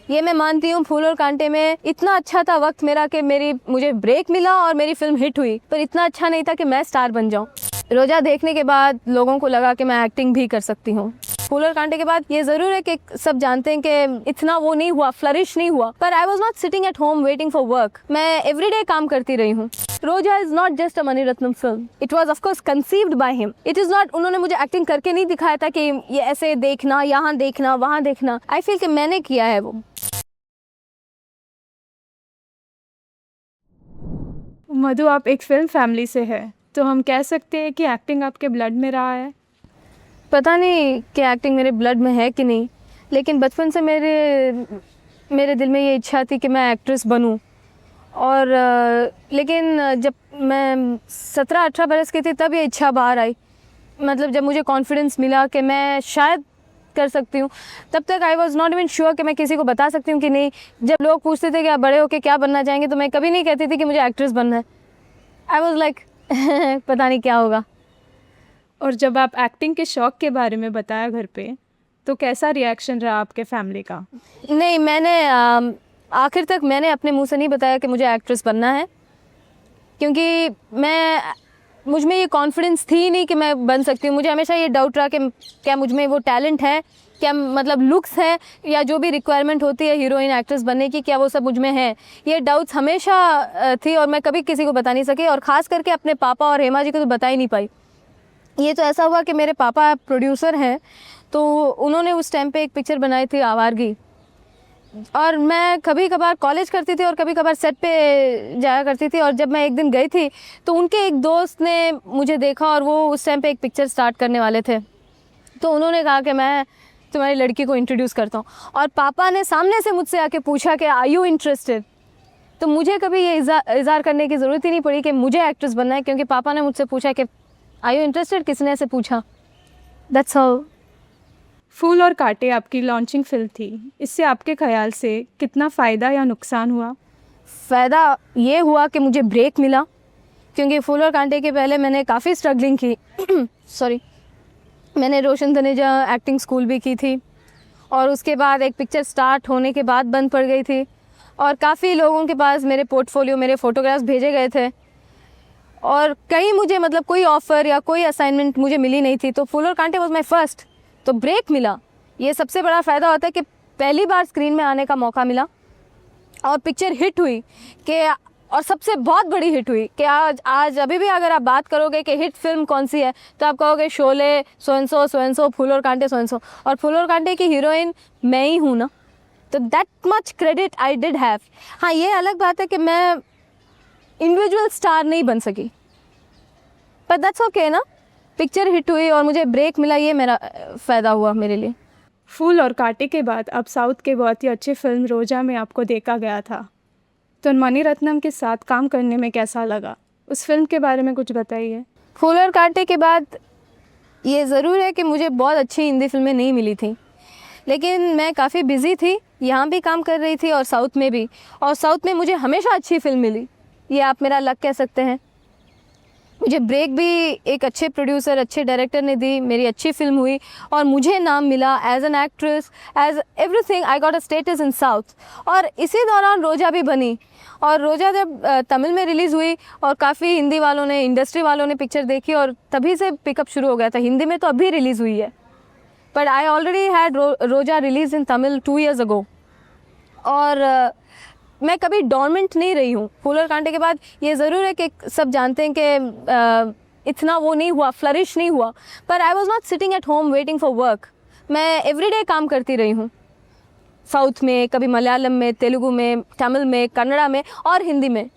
ये मैं मानती हूँ फूल और कांटे में इतना अच्छा था वक्त मेरा कि मुझे ब्रेक मिला और मेरी फिल्म हिट हुई, पर इतना अच्छा नहीं था कि मैं स्टार बन जाऊँ। रोजा देखने के बाद लोगों को लगा कि मैं एक्टिंग भी कर सकती हूँ। फूल और कांटे के बाद ये ज़रूर है कि सब जानते हैं कि इतना वो नहीं हुआ, फ्लरिश नहीं हुआ, पर I was not sitting at home waiting for work. मैं एवरीडे काम करती रही हूँ। Roja is not just a Mani Ratnam film, it was of course conceived by him. It is not, उन्होंने मुझे एक्टिंग करके नहीं दिखाया था कि ये ऐसे देखना, यहाँ देखना, वहाँ देखना। आई फील कि मैंने किया है वो। मधु, आप एक फिल्म फैमिली से है, तो हम कह सकते हैं कि एक्टिंग आपके ब्लड में रहा है। पता नहीं कि एक्टिंग मेरे ब्लड में है कि नहीं, लेकिन बचपन से मेरे दिल में ये इच्छा थी कि मैं एक्ट्रेस बनूं। और लेकिन जब मैं 17-18 बरस की थी तब ये इच्छा बाहर आई। मतलब जब मुझे कॉन्फिडेंस मिला कि मैं शायद कर सकती हूँ, तब तक आई वॉज नॉट इवन श्योर कि मैं किसी को बता सकती हूँ कि नहीं। जब लोग पूछते थे कि आप बड़े होके क्या बनना चाहेंगे, तो मैं कभी नहीं कहती थी कि मुझे एक्ट्रेस बनना है। आई वॉज लाइक पता नहीं क्या होगा। और जब आप एक्टिंग के शौक़ के बारे में बताया घर पे, तो कैसा रिएक्शन रहा आपके फैमिली का? नहीं, मैंने आखिर तक मैंने अपने मुंह से नहीं बताया कि मुझे एक्ट्रेस बनना है, क्योंकि मुझ में ये कॉन्फिडेंस थी ही नहीं कि मैं बन सकती हूँ। मुझे हमेशा ये डाउट रहा कि क्या मुझ में वो टैलेंट है, क्या मतलब लुक्स है, या जो भी रिक्वायरमेंट होती है हीरोइन एक्ट्रेस बनने की, क्या वो सब मुझ में है। ये डाउट्स हमेशा थी और मैं कभी किसी को बता नहीं सकी, और ख़ास करके अपने पापा और हेमा जी को तो बता ही नहीं पाई। ये तो ऐसा हुआ कि मेरे पापा प्रोड्यूसर हैं, तो उन्होंने उस टाइम पे एक पिक्चर बनाई थी आवारगी, और मैं कभी कभार कॉलेज करती थी और कभी कभार सेट पे जाया करती थी। और जब मैं एक दिन गई थी तो उनके एक दोस्त ने मुझे देखा और वो उस टाइम पे एक पिक्चर स्टार्ट करने वाले थे, तो उन्होंने कहा कि मैं तुम्हारी लड़की को इंट्रोड्यूस करता हूँ। और पापा ने सामने से मुझसे आके पूछा कि आर यू इंटरेस्टेड। तो मुझे कभी ये इज़हार करने की ज़रूरत ही नहीं पड़ी कि मुझे एक्ट्रेस बनना है, क्योंकि पापा ने मुझसे पूछा कि आर यू इंटरेस्टेड, किसने ऐसे पूछा। That's all. फूल और कांटे आपकी लॉन्चिंग फिल्म थी, इससे आपके ख्याल से कितना फ़ायदा या नुकसान हुआ? फ़ायदा ये हुआ कि मुझे ब्रेक मिला, क्योंकि फूल और कांटे के पहले मैंने काफ़ी स्ट्रगलिंग की सॉरी, मैंने रोशन तनेजा एक्टिंग स्कूल भी की थी, और उसके बाद एक पिक्चर स्टार्ट होने के बाद बंद पड़ गई थी, और काफ़ी लोगों के पास मेरे पोर्टफोलियो, मेरे फ़ोटोग्राफ्स भेजे गए थे, और कहीं मुझे मतलब कोई ऑफ़र या कोई असाइनमेंट मुझे मिली नहीं थी। तो फूल और कांटे वॉज माई फर्स्ट, तो ब्रेक मिला। ये सबसे बड़ा फ़ायदा होता है कि पहली बार स्क्रीन में आने का मौका मिला, और पिक्चर हिट हुई कि, और सबसे बहुत बड़ी हिट हुई कि आज अभी भी अगर आप बात करोगे कि हिट फिल्म कौन सी है, तो आप कहोगे शोले सो, फूल और कांटे सो, और फूल और कांटे की हीरोइन मैं ही हूँ ना, तो that much credit I did have. हाँ, ये अलग बात है कि मैं इंडिविजुअल स्टार नहीं बन सकी, पर दैट्स ओके ना। पिक्चर हिट हुई और मुझे ब्रेक मिला, ये मेरा फ़ायदा हुआ मेरे लिए। फूल और कांटे के बाद अब साउथ के बहुत ही अच्छी फिल्म रोजा में आपको देखा गया था, तो मणिरत्नम के साथ काम करने में कैसा लगा? उस फिल्म के बारे में कुछ बताइए। फूल और कांटे के बाद ये ज़रूर है कि मुझे बहुत अच्छी हिंदी फिल्में नहीं मिली थी, लेकिन मैं काफ़ी बिज़ी थी, यहाँ भी काम कर रही थी और साउथ में भी, और साउथ में मुझे हमेशा अच्छी फिल्म मिली। ये आप मेरा लक कह सकते हैं। मुझे ब्रेक भी एक अच्छे प्रोड्यूसर, अच्छे डायरेक्टर ने दी, मेरी अच्छी फिल्म हुई और मुझे नाम मिला as an actress, as everything. I got a status in south. और इसी दौरान रोजा भी बनी, और रोजा जब तमिल में रिलीज़ हुई और काफ़ी हिंदी वालों ने, इंडस्ट्री वालों ने पिक्चर देखी, और तभी से पिकअप शुरू हो गया था। हिंदी में तो अभी रिलीज़ हुई है, बट आई ऑलरेडी हैड रोजा रिलीज इन तमिल 2 years ago। और मैं कभी डॉर्मेंट नहीं रही हूँ। फूल और कांटे के बाद ये ज़रूर है कि सब जानते हैं कि इतना वो नहीं हुआ, फ्लरिश नहीं हुआ, पर I was not sitting at home waiting for work. मैं एवरीडे काम करती रही हूँ, साउथ में, कभी मलयालम में, तेलुगु में, तमिल में, कन्नड़ा में और हिंदी में।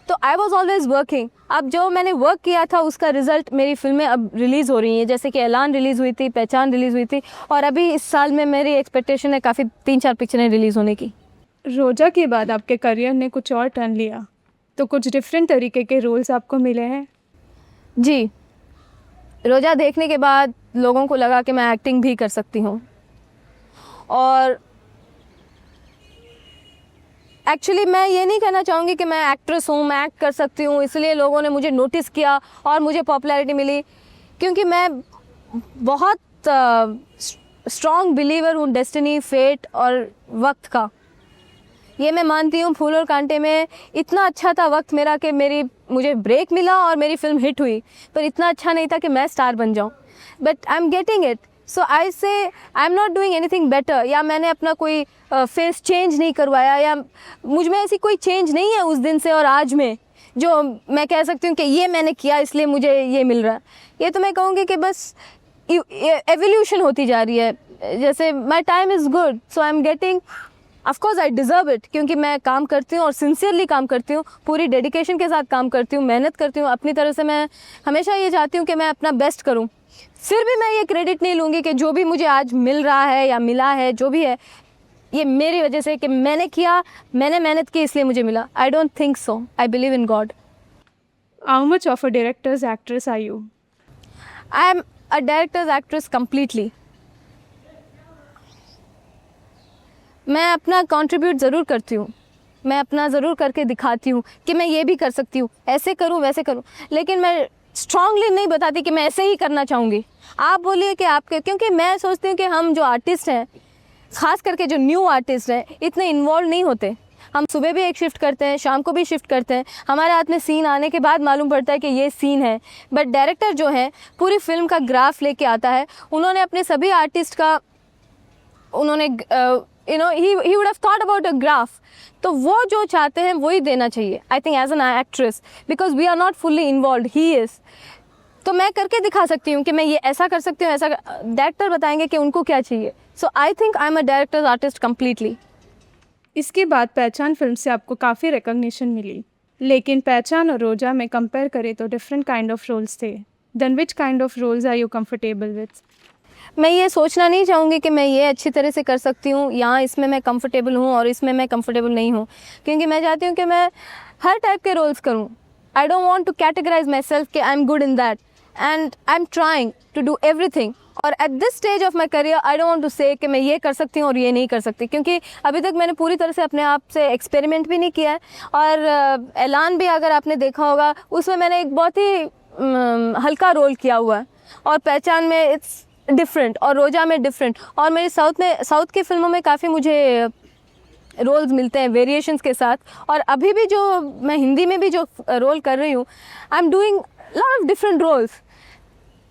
तो आई वॉज ऑलवेज वर्किंग। अब जो मैंने वर्क किया था उसका रिज़ल्ट मेरी फिल्में अब रिलीज़ हो रही हैं, जैसे कि ऐलान रिलीज़ हुई थी, पहचान रिलीज़ हुई थी, और अभी इस साल में मेरी एक्सपेक्टेशन है काफ़ी 3-4 पिक्चरें रिलीज़ होने की। रोजा के बाद आपके करियर ने कुछ और टर्न लिया, तो कुछ डिफरेंट तरीके के रोल्स आपको मिले हैं? जी, रोजा देखने के बाद लोगों को लगा कि मैं एक्टिंग भी कर सकती हूँ, और एक्चुअली मैं ये नहीं कहना चाहूँगी कि मैं एक्ट्रेस हूँ, मैं एक्ट कर सकती हूँ इसलिए लोगों ने मुझे नोटिस किया और मुझे पॉपुलैरिटी मिली, क्योंकि मैं बहुत स्ट्रॉन्ग बिलीवर हूँ डेस्टिनी, फेट और वक्त का। ये मैं मानती हूँ, फूल और कांटे में इतना अच्छा था वक्त मेरा कि मुझे ब्रेक मिला और मेरी फिल्म हिट हुई, पर इतना अच्छा नहीं था कि मैं स्टार बन जाऊँ। But I am getting it, so I say I am not doing anything better, या मैंने अपना कोई फेस चेंज नहीं करवाया, या मुझ में ऐसी कोई चेंज नहीं है उस दिन से और आज में जो मैं कह सकती हूँ कि ये मैंने किया इसलिए मुझे ये मिल रहा है। ये तो मैं कहूँगी कि बस एवोल्यूशन होती जा रही है। जैसे my time is good, so I am getting, of course I deserve it, क्योंकि मैं काम करती हूँ और सिंसियरली काम करती हूँ, पूरी डेडिकेशन के साथ काम करती हूँ, मेहनत करती हूँ अपनी तरह से। मैं हमेशा ये चाहती हूँ कि मैं अपना बेस्ट करूँ। फिर भी मैं ये क्रेडिट नहीं लूँगी कि जो भी मुझे आज मिल रहा है या मिला है, जो भी है, ये मेरी वजह से कि मैंने किया, मैंने मेहनत की इसलिए मुझे मिला। I don't think so, I believe in God. How much of a director's actress are you? I am a director's actress completely. मैं अपना कंट्रीब्यूट ज़रूर करती हूँ, मैं अपना ज़रूर करके दिखाती हूँ कि मैं ये भी कर सकती हूँ, ऐसे करूँ वैसे करूँ, लेकिन मैं स्ट्रांगली नहीं बताती कि मैं ऐसे ही करना चाहूँगी। आप बोलिए कि आपके, क्योंकि मैं सोचती हूँ कि हम जो आर्टिस्ट हैं, ख़ास करके जो न्यू आर्टिस्ट हैं, इतने इन्वॉल्व नहीं होते। हम सुबह भी एक शिफ्ट करते हैं, शाम को भी शिफ्ट करते हैं, हमारे हाथ में सीन आने के बाद मालूम पड़ता है कि ये सीन है। बट डायरेक्टर जो है पूरी फिल्म का ग्राफ लेके आता है। उन्होंने अपने सभी आर्टिस्ट का, उन्होंने he would have thought about a graph। तो वो जो चाहते हैं वही देना चाहिए, I think, as an actress, because we are not fully involve, he is. तो मैं करके दिखा सकती हूँ कि मैं ये ऐसा कर सकती हूँ, ऐसा डायरेक्टर बताएंगे कि उनको क्या चाहिए। So I think I am a director artist completely. इसके बाद पहचान फिल्म से आपको काफ़ी रिकॉग्निशन मिली, लेकिन पहचान और रोजा में कंपेयर करें तो डिफरेंट काइंड ऑफ रोल्स थे। Then which kind of roles are you comfortable with? मैं ये सोचना नहीं चाहूँगी कि मैं ये अच्छी तरह से कर सकती हूँ, यहाँ इसमें मैं कंफर्टेबल हूँ और इसमें मैं कंफर्टेबल नहीं हूँ, क्योंकि मैं चाहती हूँ कि मैं हर टाइप के रोल्स करूँ। I don't want to categorise myself कि I am good in that, and I am trying to do everything. और at this stage of my career I don't want to say कि मैं ये कर सकती हूँ और ये नहीं कर सकती, क्योंकि अभी तक मैंने पूरी तरह से अपने आप से एक्सपेरिमेंट भी नहीं किया है। और ऐलान भी अगर आपने देखा होगा, उसमें मैंने एक बहुत ही हल्का रोल किया हुआ है, और पहचान में इट्स डिफरेंट, और रोजा में डिफरेंट, और मेरी साउथ की फिल्मों में काफ़ी मुझे रोल्स मिलते हैं वेरिएशंस के साथ। और अभी भी जो मैं हिंदी में भी जो रोल कर रही हूँ, I am doing lot of different roles.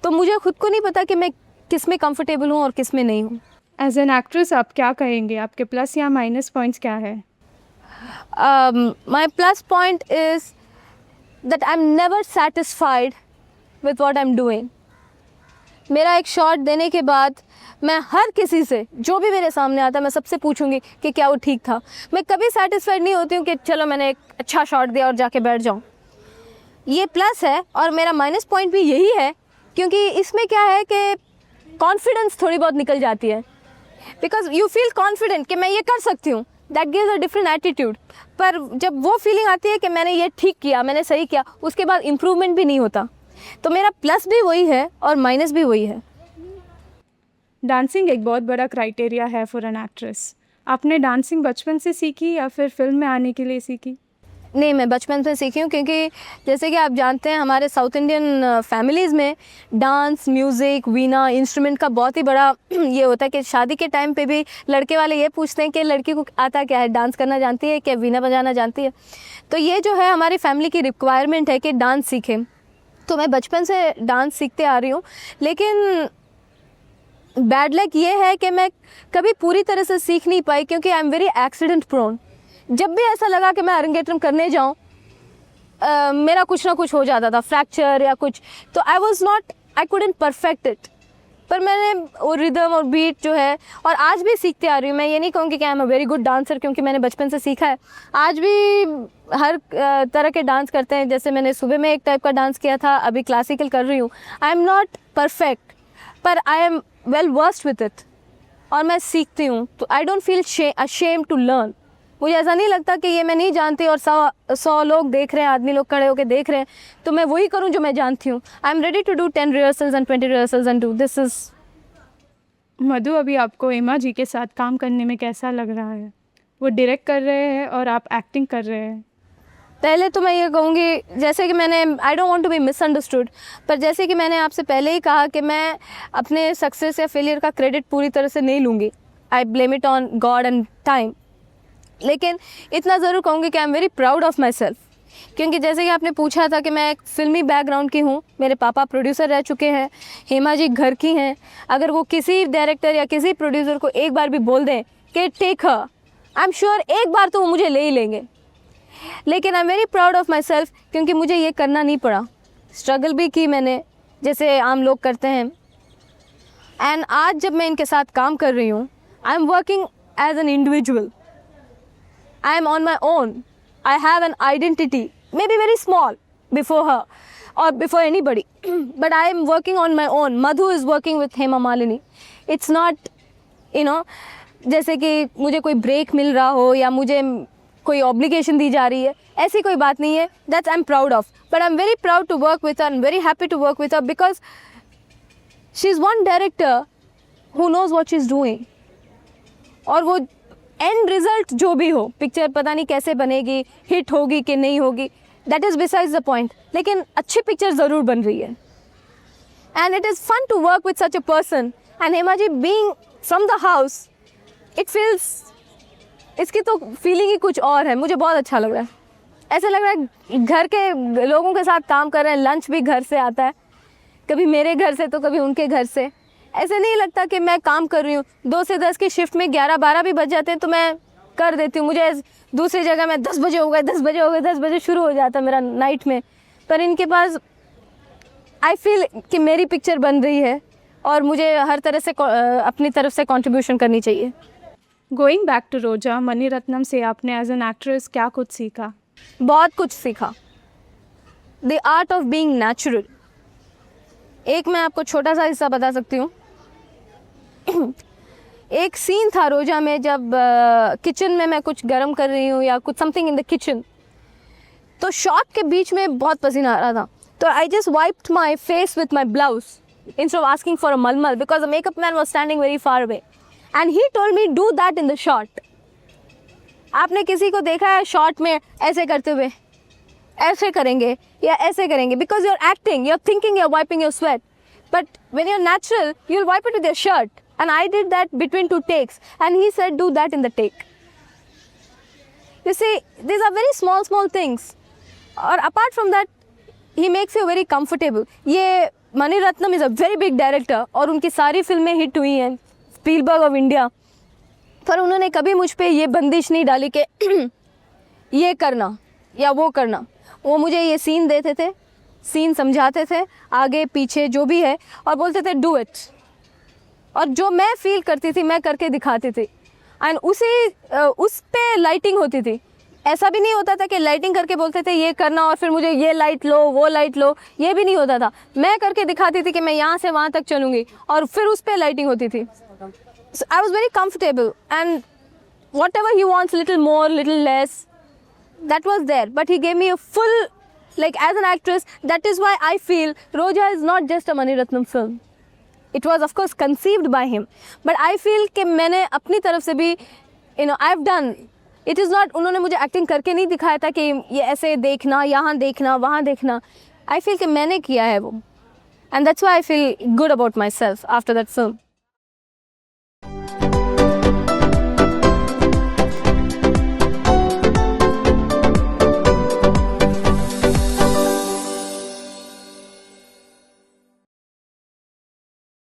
तो मुझे खुद को नहीं पता कि मैं किस में कंफर्टेबल हूँ और किस में नहीं हूँ। एज एन एक्ट्रेस आप क्या कहेंगे, आपके प्लस या माइनस पॉइंट्स क्या है? माई plus point is that I am never satisfied with what I am doing. मेरा एक शॉट देने के बाद मैं हर किसी से, जो भी मेरे सामने आता है, मैं सबसे पूछूंगी कि क्या वो ठीक था। मैं कभी सेटिस्फाइड नहीं होती हूँ कि चलो मैंने एक अच्छा शॉट दिया और जाके बैठ जाऊँ। ये प्लस है, और मेरा माइनस पॉइंट भी यही है, क्योंकि इसमें क्या है कि कॉन्फिडेंस थोड़ी बहुत निकल जाती है, बिकॉज यू फील कॉन्फिडेंट कि मैं ये कर सकती हूँ, that gives a different attitude. पर जब वो फीलिंग आती है कि मैंने ये ठीक किया, मैंने सही किया, उसके बाद इम्प्रूवमेंट भी नहीं होता। तो मेरा प्लस भी वही है और माइनस भी वही है। डांसिंग एक बहुत बड़ा क्राइटेरिया है फॉर एन एक्ट्रेस। आपने डांसिंग बचपन से सीखी या फिर फिल्म में आने के लिए सीखी? नहीं, मैं बचपन से सीखी हूँ, क्योंकि जैसे कि आप जानते हैं हमारे साउथ इंडियन फैमिलीज़ में डांस, म्यूज़िक, वीणा, इंस्ट्रूमेंट का बहुत ही बड़ा ये होता है कि शादी के टाइम पे भी लड़के वाले ये पूछते हैं कि लड़की को आता क्या है, डांस करना जानती है क्या, वीणा बजाना जानती है। तो ये जो है हमारी फैमिली की रिक्वायरमेंट है कि डांस सीखें। तो मैं बचपन से डांस सीखते आ रही हूँ, लेकिन बैड लक ये है कि मैं कभी पूरी तरह से सीख नहीं पाई, क्योंकि I am very accident prone. जब भी ऐसा लगा कि मैं अरंगेट्रम करने जाऊँ, मेरा कुछ ना कुछ हो जाता था, फ्रैक्चर या कुछ। तो आई कुडंट परफेक्ट इट। पर मैंने वो रिदम और बीट जो है, और आज भी सीखते आ रही हूँ। मैं ये नहीं कहूँगी कि I am a very good dancer, क्योंकि मैंने बचपन से सीखा है। आज भी हर तरह के डांस करते हैं। जैसे मैंने सुबह में एक टाइप का डांस किया था, अभी क्लासिकल कर रही हूँ। आई एम नॉट परफेक्ट, पर I am well versed with it, और मैं सीखती हूँ। तो I don't feel ashamed to learn. मुझे ऐसा नहीं लगता कि ये मैं नहीं जानती और 100 लोग देख रहे हैं, आदमी लोग खड़े होकर देख रहे हैं, तो मैं वही करूं जो मैं जानती हूँ। I am ready to do 10 rehearsals and 20 rehearsals and do this is. Madhu, अभी आपको एमा जी के साथ काम करने में कैसा लग रहा है? वो डायरेक्ट कर रहे हैं और आप एक्टिंग कर रहे हैं। पहले तो मैं ये कहूँगी, जैसे कि मैंने, I don't want to be misunderstood, पर जैसे कि मैंने आपसे पहले ही कहा कि मैं अपने सक्सेस या फेलियर का क्रेडिट पूरी तरह से नहीं लूँगी। I blame it on God and time. लेकिन इतना ज़रूर कहूँगी कि I am very proud of myself, क्योंकि जैसे कि आपने पूछा था कि मैं एक फ़िल्मी बैकग्राउंड की हूँ, मेरे पापा प्रोड्यूसर रह चुके हैं, हेमा जी घर की हैं। अगर वो किसी डायरेक्टर या किसी प्रोड्यूसर को एक बार भी बोल दें कि take her, I am sure एक बार तो वो मुझे ले ही लेंगे। लेकिन I am very proud of myself, क्योंकि मुझे ये करना नहीं पड़ा, स्ट्रगल भी की मैंने जैसे आम लोग करते हैं। एंड आज जब मैं इनके साथ काम कर रही हूँ, I am working as an individual, I am on my own, I have an identity, maybe very small before her or before anybody, but I am working on my own. Madhu is working with Hema Malini. It's not, you know, जैसे कि मुझे कोई break मिल रहा हो या मुझे कोई obligation दी जा रही है, ऐसी कोई बात नहीं है. That's I'm proud of. But I'm very proud to work with her and very happy to work with her because she's one director who knows what she's doing. और वो एंड रिजल्ट जो भी हो, पिक्चर पता नहीं कैसे बनेगी, hit होगी कि नहीं होगी, that is besides the point, लेकिन अच्छी पिक्चर ज़रूर बन रही है. And it is fun to work with such a person. And Hema ji being from the house, it feels, इसकी तो फीलिंग ही कुछ और है. मुझे बहुत अच्छा लग रहा है. ऐसा लग रहा है घर के लोगों के साथ काम कर रहे हैं. लंच भी घर से आता है, कभी मेरे घर से तो कभी उनके घर से. ऐसे नहीं लगता कि मैं काम कर रही हूँ. 2 से 10 की शिफ्ट में 11-12 भी बज जाते हैं तो मैं कर देती हूँ. मुझे दूसरी जगह में 10 बजे हो गए, 10 बजे हो गए, 10 बजे शुरू हो जाता मेरा नाइट में. पर इनके पास आई फील कि मेरी पिक्चर बन रही है और मुझे हर तरह से अपनी तरफ से कंट्रीब्यूशन करनी चाहिए. गोइंग बैक टू रोजा, मनी रत्नम से आपने एज एन एक्ट्रेस क्या कुछ सीखा? बहुत कुछ सीखा. The art of being natural. एक मैं आपको छोटा सा हिस्सा बता सकती हूँ. एक सीन था रोजा में जब किचन में मैं कुछ गरम कर रही हूँ या कुछ समथिंग इन द किचन, तो शॉट के बीच में बहुत पसीना आ रहा था. तो I just wiped my face with my blouse instead of asking for a malmal because the makeup man was standing very far away and he told me do that in the shot. आपने किसी को देखा है shot में ऐसे करते हुए? ऐसे करेंगे या ऐसे करेंगे because you are acting, you are thinking, you are wiping your sweat. But when you are natural you will wipe it with your shirt. And I did that between 2 takes and he said do that in the take. You see, these are very small things. Or apart from that, he makes you very comfortable. ये money Ratnam is a very big director और उनकी सारी फिल्में hit हुई हैं, Spielberg of India. पर उन्होंने कभी मुझ पे ये बंदिश नहीं डाली कि ये करना या वो करना. वो मुझे ये सीन देते थे, सीन समझाते थे आगे पीछे जो भी है और बोलते थे डू इट. और जो मैं फील करती थी मैं करके दिखाती थी. एंड उस पे लाइटिंग होती थी. ऐसा भी नहीं होता था कि लाइटिंग करके बोलते थे ये करना और फिर मुझे ये लाइट लो वो लाइट लो, ये भी नहीं होता था. मैं करके दिखाती थी कि मैं यहाँ से वहाँ तक चलूँगी और फिर उस पे लाइटिंग होती थी. I was very comfortable and what ever he wants little more little less that was there, but he gave me a full, like as an actress, that is why I feel Roja is not just a Mani Ratnam film. It was of course conceived by him, but I feel कि मैंने अपनी तरफ से भी I've done. It is not उन्होंने मुझे acting करके नहीं दिखाया था कि ये ऐसे देखना, यहाँ देखना, वहाँ देखना. I feel कि मैंने किया है वो, and that's why I feel good about myself after that film.